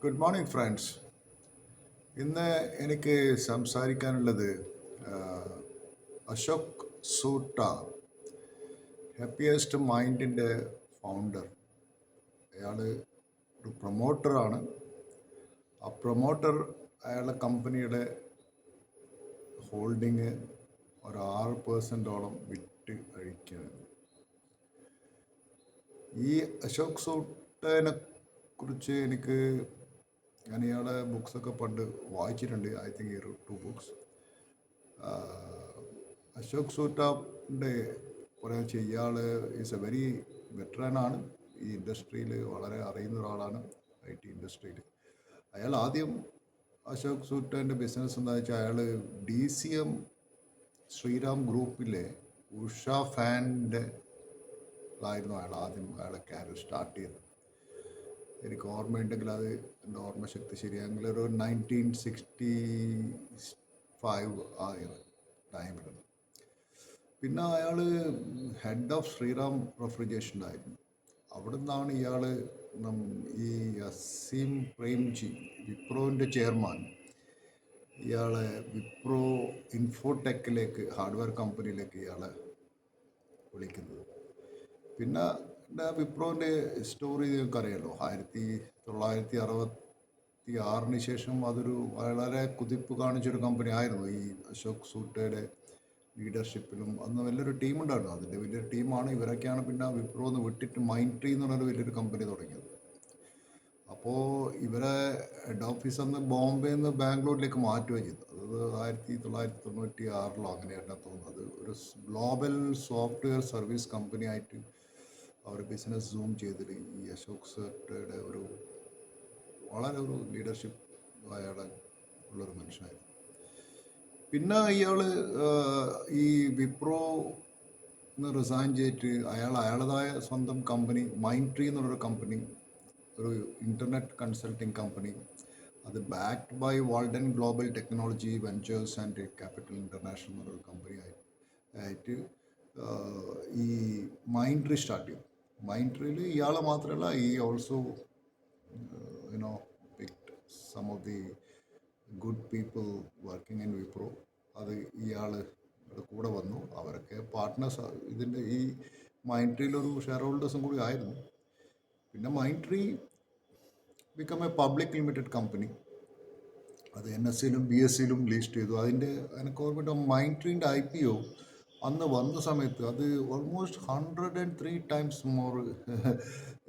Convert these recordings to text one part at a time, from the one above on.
Good morning friends. ഇന്ന് എനിക്ക് സംസാരിക്കാനുള്ളത് Ashok സൂട്ട, happiest മൈൻഡിൻ്റെ founder. അയാൾ ഒരു പ്രൊമോട്ടറാണ്. ആ പ്രൊമോട്ടർ അയാളുടെ കമ്പനിയുടെ ഹോൾഡിങ് ഒരു 6% വിറ്റ് അഴിക്കുകയാണ്. ഈ അശോക് സൂട്ടനെ കുറിച്ച് ഞാൻ ഇയാളെ ബുക്സൊക്കെ പണ്ട് വായിച്ചിട്ടുണ്ട്. I think 2 books. അശോക് സൂട്ടൻ്റെ പറയാ ഇയാൾ ഈസ് എ വെരി വെറ്ററാനാണ്. ഈ ഇൻഡസ്ട്രിയിൽ വളരെ അറിയുന്ന ഒരാളാണ്, IT ഇൻഡസ്ട്രിയിൽ. അയാൾ ആദ്യം അശോക് സൂട്ടൻ്റെ ബിസിനസ് എന്താ വെച്ചാൽ അയാൾ DCM ശ്രീറാം ഗ്രൂപ്പിലെ ഉഷ ഫാൻ്റെ ആയിരുന്നു അയാളെ കാരിയർ സ്റ്റാർട്ട് ചെയ്തത്. എനിക്ക് ഓർമ്മയുണ്ടെങ്കിൽ അത് എൻ്റെ ഓർമ്മശക്തി ശരിയാണെങ്കിൽ ഒരു 1965 ആ ടൈമിലാണ്. പിന്നെ അയാൾ ഹെഡ് ഓഫ് ശ്രീറാം റെഫ്രിജറേഷനായിരുന്നു. അവിടെ നിന്നാണ് ഇയാൾ ഈ അസീം പ്രേംജി, വിപ്രോൻ്റെ ചെയർമാൻ, ഇയാളെ വിപ്രോ ഇൻഫോടെക്കിലേക്ക്, ഹാർഡ്വെയർ കമ്പനിയിലേക്ക് ഇയാളെ വിളിക്കുന്നത്. പിന്നെ വിപ്രോൻ്റെ സ്റ്റോറി നിങ്ങൾക്കറിയാലോ. 1966 ശേഷം അതൊരു വളരെ കുതിപ്പ് കാണിച്ചൊരു കമ്പനി ആയിരുന്നു. ഈ അശോക് സൂട്ടയുടെ ലീഡർഷിപ്പിലും അന്ന് വലിയൊരു ടീമുണ്ടായിരുന്നു. അതിൻ്റെ വലിയൊരു ടീമാണ്. ഇവരൊക്കെയാണ് പിന്നെ വിപ്രോന്ന് വിട്ടിട്ട് മൈൻട്രി എന്ന് പറഞ്ഞൊരു വലിയൊരു കമ്പനി തുടങ്ങിയത്. അപ്പോൾ ഇവരെ ഹെഡ് ഓഫീസ് അന്ന് ബോംബെ നിന്ന് ബാംഗ്ലൂരിലേക്ക് മാറ്റുകയും ചെയ്തു. അത് 1996 അങ്ങനെയാണ് തോന്നുന്നത്. ഒരു ഗ്ലോബൽ സോഫ്റ്റ്വെയർ സർവീസ് കമ്പനി ആയിട്ട് അവർ ബിസിനസ് സൂം ചെയ്തിട്ട് ഈ അശോക് സൂട്ടയുടെ വളരെ ഒരു ലീഡർഷിപ്പ് അയാളെ ഉള്ളൊരു മനുഷ്യനായിരുന്നു. പിന്നെ ഇയാൾ ഈ വിപ്രോ റിസൈൻ ചെയ്തിട്ട് അയാളുടേതായ സ്വന്തം കമ്പനി മൈൻട്രി എന്നുള്ളൊരു കമ്പനി, ഒരു ഇൻ്റർനെറ്റ് കൺസൾട്ടിങ് കമ്പനി, അത് backed by Walden Global Technology Ventures and Capital International എന്നൊരു കമ്പനി ആയിട്ട് ഈ മൈൻട്രി സ്റ്റാർട്ട് ചെയ്തു. മൈൻട്രിയിൽ ഇയാളെ മാത്രമല്ല, ഈ also picked some of the good people working in Wipro. അത് ഇയാൾ കൂടെ വന്നു. അവരൊക്കെ പാർട്ട്നേഴ്സ് ഇതിൻ്റെ ഈ മൈൻട്രിയിലൊരു ഷെയർ ഹോൾഡേഴ്സും കൂടി ആയിരുന്നു. പിന്നെ Mindtree become a public limited company. അത് NSEയിലും BSEയിലും ലിസ്റ്റ് ചെയ്തു. എനിക്ക് ഓർമ്മ മൈൻട്രീൻ്റെ IPO അന്ന് വന്ന സമയത്ത് അത് ഓൾമോസ്റ്റ് 103 ടൈംസ് മോർ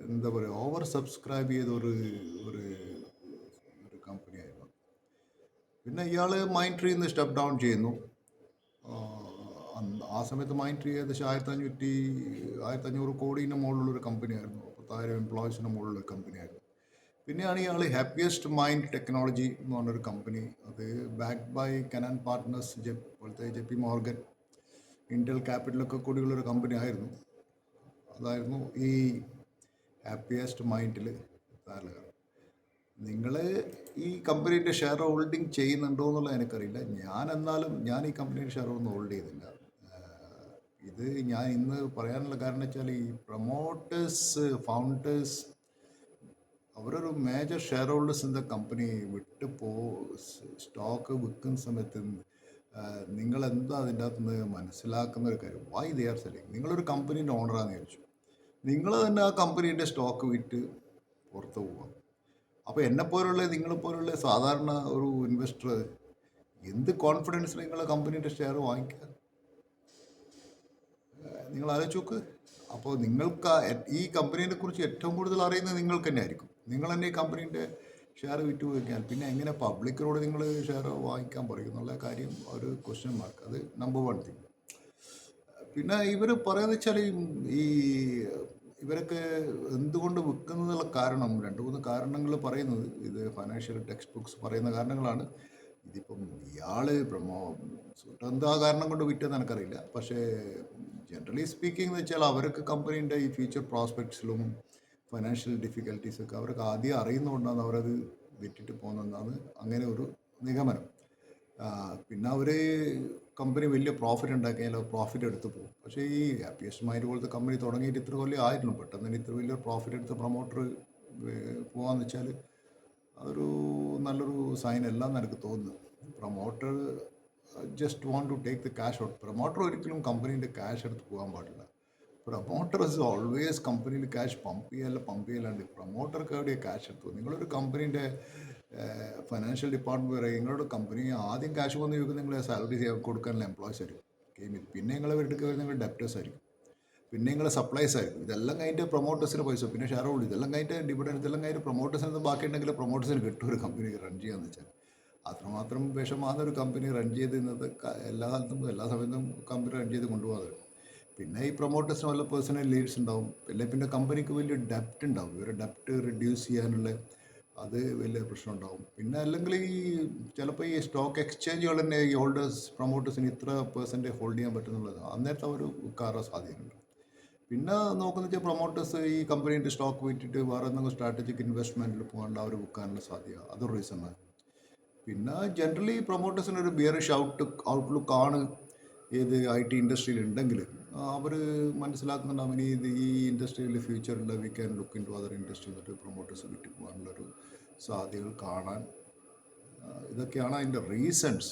എന്താ പറയുക, ഓവർ സബ്സ്ക്രൈബ് ചെയ്ത ഒരു കമ്പനിയായിരുന്നു. പിന്നെ ഇയാൾ മൈൻട്രിയിൽ നിന്ന് സ്റ്റെപ്പ് ഡൗൺ ചെയ്യുന്നു. ആ സമയത്ത് മൈൻട്രി ഏകദേശം 1500 കോടിൻ്റെ മുകളിലുള്ളൊരു കമ്പനിയായിരുന്നു. 10,000 എംപ്ലോയീസിന് മുകളിലുള്ള കമ്പനിയായിരുന്നു. പിന്നെയാണ് ഇയാൾ ഹാപ്പിയസ്റ്റ് മൈൻഡ് ടെക്നോളജി എന്ന് പറഞ്ഞൊരു കമ്പനി, അത് ബാക്ക്ഡ് ബൈ കനാൻ പാർട്ട്നേഴ്സ്, പോലത്തെ JP മോർഗൻ, ഇന്റൽ ക്യാപിറ്റലൊക്കെ കൂടിയുള്ളൊരു കമ്പനി ആയിരുന്നു. അതായിരുന്നു ഈ ഹാപ്പിയസ്റ്റ് മൈൻഡിൽ താരകം. നിങ്ങൾ ഈ കമ്പനീൻ്റെ ഷെയർ ഹോൾഡിങ് ചെയ്യുന്നുണ്ടോ എന്നുള്ളത് എനിക്കറിയില്ല. ഞാൻ ഈ കമ്പനിയുടെ ഷെയർ ഒന്നും ഹോൾഡ് ചെയ്തില്ല. ഇത് ഞാൻ ഇന്ന് പറയാനുള്ള കാരണം വെച്ചാൽ ഈ പ്രൊമോട്ടേഴ്സ്, ഫൗണ്ടേഴ്സ്, അവരൊരു major share holders in the company stock വിൽക്കുന്ന സമയത്ത് നിങ്ങൾ എന്താ അതിൻ്റെ അകത്ത് നിന്ന് മനസ്സിലാക്കുന്ന ഒരു കാര്യം, വൈ ദേ ആർ സെല്ലിങ്. നിങ്ങളൊരു കമ്പനീൻ്റെ ഓണറാന്ന് വിചാരിച്ചു, നിങ്ങൾ തന്നെ ആ കമ്പനീൻ്റെ സ്റ്റോക്ക് വിറ്റ് പുറത്ത് പോവുക. അപ്പോൾ നിങ്ങളെപ്പോലുള്ള സാധാരണ ഒരു ഇൻവെസ്റ്റർ എന്ത് കോൺഫിഡൻസ് നിങ്ങളെ കമ്പനീൻ്റെ ഷെയർ വാങ്ങിക്കുക? നിങ്ങൾ ആലോചിച്ച് നോക്ക്. അപ്പോൾ നിങ്ങൾക്ക് ഈ കമ്പനീനെ കുറിച്ച് ഏറ്റവും കൂടുതൽ അറിയുന്നത് നിങ്ങൾക്ക് തന്നെ ആയിരിക്കും. നിങ്ങൾ തന്നെ ഈ കമ്പനീൻ്റെ ഷെയർ വിറ്റ് വയ്ക്കാൻ പിന്നെ എങ്ങനെ പബ്ലിക്കിനോട് നിങ്ങൾ ഷെയർ വാങ്ങിക്കാൻ പറയും എന്നുള്ള കാര്യം ഒരു ക്വസ്റ്റ്യൻ മാർക്ക്. അത് നമ്പർ 1 തിങ്. പിന്നെ ഇവർ പറയുന്നത് വെച്ചാൽ ഈ ഇവരൊക്കെ എന്തുകൊണ്ട് വിൽക്കുന്നതിനുള്ള കാരണം 2-3 കാരണങ്ങൾ പറയുന്നത്, ഇത് ഫൈനാൻഷ്യൽ ടെക്സ്റ്റ് ബുക്സ് പറയുന്ന കാരണങ്ങളാണ്. ഇതിപ്പം ഇയാൾ എന്താ കാരണം കൊണ്ട് വിറ്റെന്ന് എനിക്കറിയില്ല. പക്ഷേ ജനറലി സ്പീക്കിംഗ് എന്ന് വെച്ചാൽ അവർക്ക് കമ്പനീൻ്റെ ഈ ഫ്യൂച്ചർ പ്രോസ്പെക്ട്സിലും ഫൈനാൻഷ്യൽ ഡിഫിക്കൽട്ടീസൊക്കെ അവർക്ക് ആദ്യം അറിയുന്നതുകൊണ്ടാണ് അവരത് വിറ്റിട്ട് പോകുന്നതെന്നാണ് അങ്ങനെ ഒരു നിഗമനം. പിന്നെ അവർ കമ്പനി വലിയ പ്രോഫിറ്റ് ഉണ്ടാക്കിയാൽ പ്രോഫിറ്റ് എടുത്ത് പോകും. പക്ഷേ ഈ ഹാപ്പിയസ്റ്റ് മൈൻഡ് പോലത്തെ കമ്പനി തുടങ്ങിയിട്ട് ഇത്ര കൊല്ലം ആയിരുന്നു. പെട്ടെന്ന് തന്നെ ഇത്ര വലിയ പ്രോഫിറ്റ് എടുത്ത് പ്രൊമോട്ടർ പോകാമെന്ന് വെച്ചാൽ അതൊരു നല്ലൊരു സൈൻ അല്ല എന്ന് എനിക്ക് തോന്നുന്നു. Promoter just want to take the cash out. Promoter ഒരിക്കലും കമ്പനീൻ്റെ ക്യാഷ് എടുത്ത് പോകാൻ പാടില്ല. പ്രൊമോട്ടർ ഇസ് ഓൾവേസ് കമ്പനിയിൽ ക്യാഷ് പമ്പ് ചെയ്യല്ലാണ്ട് പ്രൊമോട്ടർക്ക് എവിടെ ക്യാഷ് എടുത്തു. നിങ്ങളൊരു കമ്പനീൻ്റെ ഫൈനാൻഷ്യൽ ഡിപ്പാർട്ട്മെൻറ്റ് പറയും നിങ്ങളുടെ കമ്പനി ആദ്യം ക്യാഷ് വന്ന് ചോദിക്കുന്നത് നിങ്ങളെ സാലറി കൊടുക്കാനുള്ള എംപ്ലോയീസ് ആയിരിക്കും ഗെയിമിൽ. പിന്നെ നിങ്ങളെ വീട്ടിൽ വരുന്ന നിങ്ങൾ ഡെപ്റ്റേഴ്സ് ആയിരിക്കും. പിന്നെ നിങ്ങളെ സപ്ലൈസ് ആയിരിക്കും. ഇതെല്ലാം കഴിഞ്ഞിട്ട് പ്രൊമോട്ടേഴ്സിന് പൈസ, പിന്നെ ഷെയർ ഹോൾഡ്, ഇതെല്ലാം കഴിഞ്ഞിട്ട് ഡിവിഡൻഡ്, ഇതെല്ലാം കഴിഞ്ഞിട്ട് പ്രൊമോട്ടേഴ്സിന് ബാക്കി ഉണ്ടെങ്കിൽ പ്രൊമോട്ടേഴ്സിന് കിട്ടും ഒരു കമ്പനി റൺ ചെയ്യാന്ന് വെച്ചാൽ. അത്രമാത്രം വിഷമാകുന്ന ഒരു കമ്പനി റൺ ചെയ്ത് ഇന്നത്തെ എല്ലാ കാലത്തും എല്ലാ സമയത്തും കമ്പനി റൺ ചെയ്ത് കൊണ്ടുപോകാതെ. പിന്നെ ഈ പ്രൊമോട്ടേഴ്സിന് വല്ല പേഴ്സണൽ ലീഡ്സ് ഉണ്ടാവും. പിന്നെ കമ്പനിക്ക് വലിയ ഡെപ്റ്റ് ഉണ്ടാവും. ഇവരുടെ ഡെപ്റ്റ് റിഡ്യൂസ് ചെയ്യാനുള്ള അത് വലിയ പ്രശ്നം ഉണ്ടാവും. പിന്നെ അല്ലെങ്കിൽ ഈ ചിലപ്പോൾ ഈ സ്റ്റോക്ക് എക്സ്ചേഞ്ചുകൾ തന്നെ ഈ ഹോൾഡേഴ്സ് പ്രൊമോട്ടേഴ്സിന് ഇത്ര പെർസെൻറ്റ് ഹോൾഡ് ചെയ്യാൻ പറ്റുന്നുള്ളത് അന്നേരത്തെ അവർ കയറാൻ സാധ്യതയുണ്ട്. പിന്നെ നോക്കുന്ന വെച്ചാൽ പ്രൊമോട്ടേഴ്സ് ഈ കമ്പനീൻ്റെ സ്റ്റോക്ക് വിറ്റിട്ട് വേറെ എന്തെങ്കിലും സ്ട്രാറ്റജിക് ഇൻവെസ്റ്റ്മെൻറ്റിൽ പോകാണ്ട് അവർ വിൽക്കാനുള്ള സാധ്യത അതൊരു റീസണാണ്. പിന്നെ ജനറലി പ്രൊമോട്ടേഴ്സിന് ഒരു ബിയറിഷ് ഔട്ട്ലുക്കാണ് ഏത് IT ഇൻഡസ്ട്രിയിൽ ഉണ്ടെങ്കിൽ അവർ മനസ്സിലാക്കുന്നുണ്ടാവും ഇനി ഈ ഇൻഡസ്ട്രിയിൽ ഫ്യൂച്ചറിൽ we can look into other industry എന്നിട്ട് പ്രൊമോട്ടേഴ്സ് വിറ്റ് പോകാനുള്ളൊരു സാധ്യതകൾ കാണാൻ. ഇതൊക്കെയാണ് അതിൻ്റെ റീസൺസ്.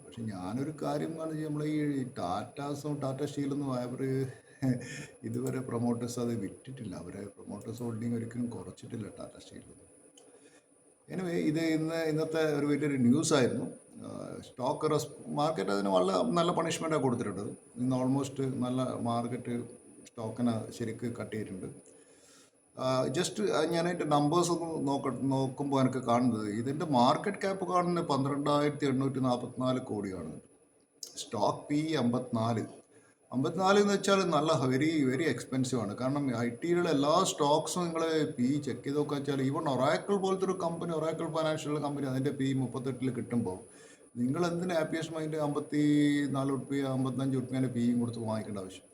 പക്ഷെ ഞാനൊരു കാര്യം എന്ന് നമ്മൾ ഈ ടാറ്റ സ്റ്റീലൊന്നും അവർ ഇതുവരെ പ്രൊമോട്ടേഴ്സ് അത് വിറ്റിട്ടില്ല. അവരെ പ്രൊമോട്ടേഴ്സ് ഹോൾഡിങ് ഒരിക്കലും കുറച്ചിട്ടില്ല ടാറ്റ സ്റ്റീലൊന്നും. എനിവേ ഇത് ഇന്നത്തെ ഒരു വലിയൊരു ന്യൂസായിരുന്നു. സ്റ്റോക്ക് മാർക്കറ്റ് അതിന് നല്ല പണിഷ്മെൻറ്റാണ് കൊടുത്തിട്ടുള്ളത്. ഇന്ന് ഓൾമോസ്റ്റ് നല്ല മാർക്കറ്റ് സ്റ്റോക്കിനെ ശരിക്ക് കട്ട് ചെയ്തിട്ടുണ്ട്. ജസ്റ്റ് ഞാനതിൻ്റെ നമ്പേഴ്സ് ഒന്ന് നോക്കുമ്പോൾ എനിക്ക് കാണുന്നത് ഇതിൻ്റെ മാർക്കറ്റ് ക്യാപ്പ് കാണുന്നത് 12,844 കോടിയാണ്. സ്റ്റോക്ക് PE 54 എന്ന് വെച്ചാൽ നല്ല വെരി വെരി എക്സ്പെൻസീവ് ആണ്. കാരണം IT-യിലുള്ള എല്ലാ സ്റ്റോക്സും നിങ്ങൾ PE ചെക്ക് ചെയ്ത് നോക്കുക വെച്ചാൽ ഈവൺ ഒറാക്കിൾ പോലത്തെ ഒരു കമ്പനി, ഒറാക്കിൾ ഫൈനാൻഷ്യൽ കമ്പനി, അതിൻ്റെ PE 38 കിട്ടുമ്പോൾ നിങ്ങൾ എന്തിന് ഹാപ്പിയസ്റ്റ് മൈൻഡ് 54 റുപ്യ 55 റുപ്യേൻ്റെ PE കൊടുത്ത് വാങ്ങിക്കേണ്ട ആവശ്യം?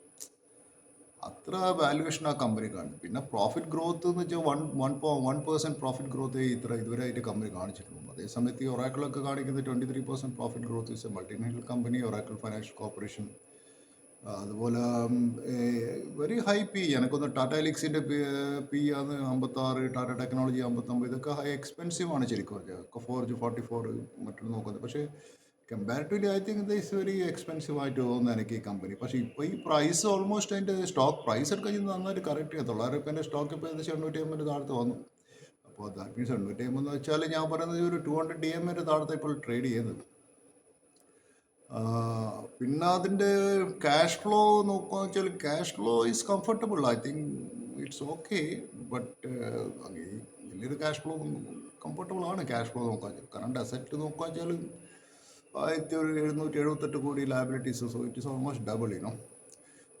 അത്ര വാല്യുവേഷൻ ആ കമ്പനി കാണും. പിന്നെ പ്രോഫിറ്റ് ഗ്രോത്ത് എന്ന് വെച്ചാൽ 1% പ്രോഫിറ്റ് ഗ്രോത്ത് ഇതുവരെ ആയിട്ട് കമ്പനി കാണിച്ചിട്ടുള്ളൂ. അതേസമയത്ത് ഈ ഒറാക്കിളൊക്കെ കാണിക്കുന്നത് 23% profit growth. Is A multinational company, Oracle financial corporation. അതുപോലെ വെരി ഹൈ PE. എനിക്കൊന്ന് ടാറ്റ എലിക്സിൻ്റെ PE ആണ് 56, ടാറ്റ ടെക്നോളജി 59. ഇതൊക്കെ ഹൈ എക്സ്പെൻസീവ് ആണ് ശരിക്കും പറഞ്ഞാൽ. ഫോർജ് 44 മറ്റുള്ള നോക്കുന്നത്. പക്ഷേ comparatively I think this very expensive ആയിട്ട് തോന്നുന്നു എനിക്ക് ഈ കമ്പനി. പക്ഷേ ഇപ്പോൾ ഈ പ്രൈസ് ഓൾമോസ്റ്റ് അതിൻ്റെ സ്റ്റോക്ക് പ്രൈസ് എടുക്കാൻ നന്നായിട്ട് കറക്റ്റ് ചെയ്യാം. 900 രൂപേൻ്റെ സ്റ്റോക്ക് ഇപ്പോൾ ഏകദേശം 850 താഴത്ത് വന്നു. അപ്പോൾ ദാറ്റ് മീൻസ് 850 എന്ന് വെച്ചാൽ ഞാൻ പറയുന്നത് ഒരു 200 DM താഴത്തെ ഇപ്പോൾ ട്രേഡ് ചെയ്യുന്നത്. പിന്നെ അതിൻ്റെ ക്യാഷ് ഫ്ലോ നോക്കുകയെന്ന് വെച്ചാൽ cash flow is comfortable. I think it's okay. But വലിയൊരു ക്യാഷ് ഫ്ലോ കംഫർട്ടബിൾ ആണ്. ക്യാഷ് ഫ്ലോ നോക്കാൻ കറണ്ട് അസറ്റ് നോക്കുക വെച്ചാൽ 1778 കോടി liabilities. So it is almost double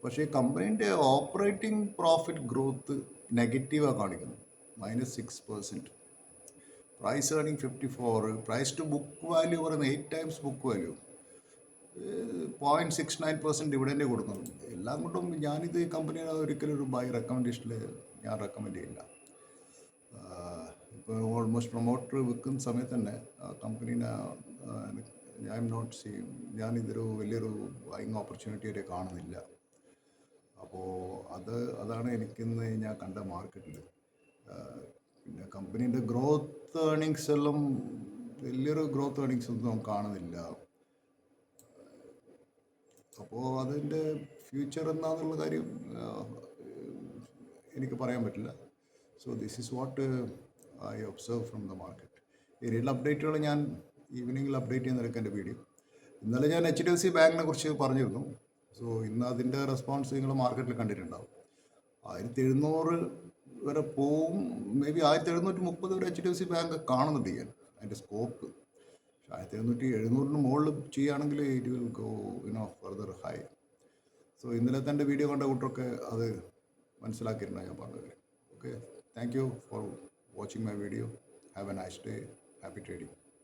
പക്ഷേ കമ്പനീൻ്റെ ഓപ്പറേറ്റിംഗ് പ്രോഫിറ്റ് ഗ്രോത്ത് നെഗറ്റീവാണ് കാണിക്കുന്നത്, -6%. Price earning 54. Price to book value പറയുന്നത് 8 times ബുക്ക് വാല്യൂ. 0.69% ഡിവിഡൻഡ് കൊടുക്കുന്നുണ്ട്. എല്ലാം കൊണ്ടും ഞാനിത് കമ്പനിയുടെ ഒരിക്കലും ഒരു ബൈ റെക്കമെൻഡേഷനിൽ ഞാൻ റെക്കമെൻഡ് ചെയ്യില്ല. ഇപ്പോൾ ഓൾമോസ്റ്റ് പ്രൊമോട്ടർ വിൽക്കുന്ന സമയത്ത് തന്നെ കമ്പനീനെ ഐ എം നോട്ട് സീയിങ്, ഞാനിതൊരു വലിയൊരു ബൈങ് ഓപ്പർച്യൂണിറ്റി ആയിട്ട് കാണുന്നില്ല. അപ്പോൾ അതാണ് എനിക്കിന്ന് ഞാൻ കണ്ട മാർക്കറ്റിൽ. പിന്നെ കമ്പനീൻ്റെ ഗ്രോത്ത് ഏർണിങ്സ് എല്ലാം വലിയൊരു ഗ്രോത്ത് ഏർണിങ്സ് ഒന്നും കാണുന്നില്ല. അപ്പോൾ അതിൻ്റെ ഫ്യൂച്ചർ എന്താണെന്നുള്ള കാര്യം എനിക്ക് പറയാൻ പറ്റില്ല. So this is what I observe from the market. ഈ റിയൽ അപ്ഡേറ്റുകൾ ഞാൻ ഈവനിങ്ങിൽ അപ്ഡേറ്റ് ചെയ്യുന്നതൊക്കെ എൻ്റെ വീഡിയോ. ഇന്നലെ ഞാൻ HDFC ബാങ്കിനെ കുറിച്ച് പറഞ്ഞിരുന്നു. സോ ഇന്ന് അതിൻ്റെ റെസ്പോൺസ് നിങ്ങൾ മാർക്കറ്റിൽ കണ്ടിട്ടുണ്ടാവും. 1700 വരെ പോവും. മേ ബി 1730 വരെ HDFC ബാങ്ക് കാണുന്നുണ്ട് ഞാൻ അതിൻ്റെ സ്കോപ്പ്. 1700 മുകളിൽ ചെയ്യുകയാണെങ്കിൽ it will go further high. So ഇന്നലത്തെ എൻ്റെ വീഡിയോ കണ്ട കൂട്ടരൊക്കെ അത് മനസ്സിലാക്കിയിട്ടുണ്ടാണ് ഞാൻ പറഞ്ഞത്. Okay, thank you for watching my video. Have A nice day. Happy trading.